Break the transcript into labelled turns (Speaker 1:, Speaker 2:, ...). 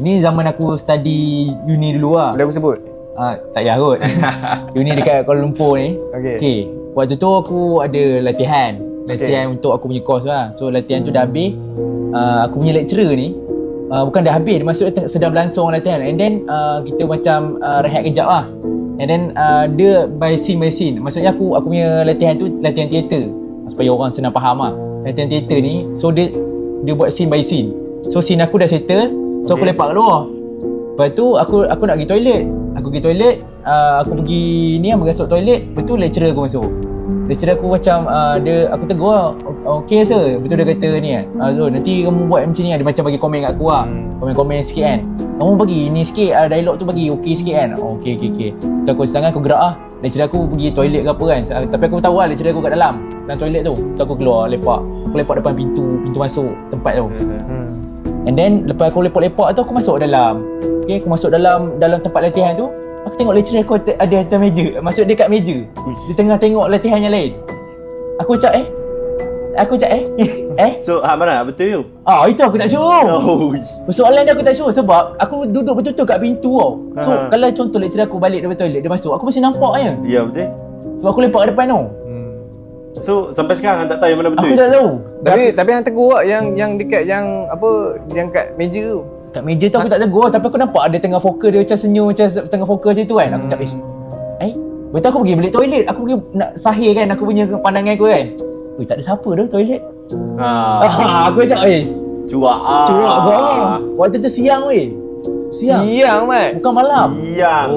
Speaker 1: Ni zaman aku study uni dulu lah.
Speaker 2: Boleh aku sebut?
Speaker 1: Tak payah kot. Uni dekat Kuala Lumpur ni. Okay. Waktu tu aku ada latihan untuk aku punya course lah. So latihan tu dah habis. Aku punya lecturer ni bukan dah habis, maksudnya sedang berlangsung latihan. And then kita macam rehat kejap lah. And then dia by scene. Maksudnya aku punya latihan tu latihan teater, supaya orang senang faham lah. Latihan teater ni, so dia buat scene by scene. So scene aku dah settle, so aku lepak kat luar. Lepas tu aku nak pergi toilet. Aku pergi ni mengasuk toilet. Betul lecturer aku masuk. Lecturer aku macam aku tegur lah, okey sir. Betul dia kata ni kan, so nanti kamu buat macam ni. Dia macam bagi komen kat aku lah. Komen sikit kan, kamu bagi ni sikit, dialog tu bagi okey sikit kan. Okey. Tu aku tangan aku gerak lah. Lecturer aku pergi toilet ke apa kan. Tapi aku tahu lah lecturer aku kat dalam toilet tu. Tu aku keluar lepak. Aku lepak depan pintu masuk tempat tu. And then lepas aku lepak-lepak tu, aku masuk dalam. Okay, aku masuk dalam tempat latihan tu. Aku tengok lecturer aku ada atas meja. Maksud dia kat meja. Dia tengah tengok latihan yang lain. Aku cakap
Speaker 3: So mana betul you?
Speaker 1: Itu aku tak sure. Persoalan dia aku tak sure sebab aku duduk betul-betul kat pintu tau. So kalau contoh lecturer aku balik dari toilet, dia masuk, aku masih nampak je.
Speaker 3: Ya betul.
Speaker 1: Sebab aku lepak kat depan tu.
Speaker 3: So sampai sekarang tak tahu yang mana betul.
Speaker 1: Aku tak tahu.
Speaker 2: Tapi hang tegur tak yang dekat yang kat meja tu.
Speaker 1: Kat meja tu aku tak tegur, tapi aku nampak ada tengah fokus dia macam senyum, macam tengah fokus macam tu kan. Aku cakap betul aku pergi balik toilet. Aku pergi nak sahihkan aku punya pandangan aku kan. Tak ada siapa dah toilet. Aku cakap
Speaker 3: Cuak
Speaker 1: kau. Waktu tu siang weh.
Speaker 2: Siang, Mat?
Speaker 1: Bukan malam.
Speaker 3: Siang.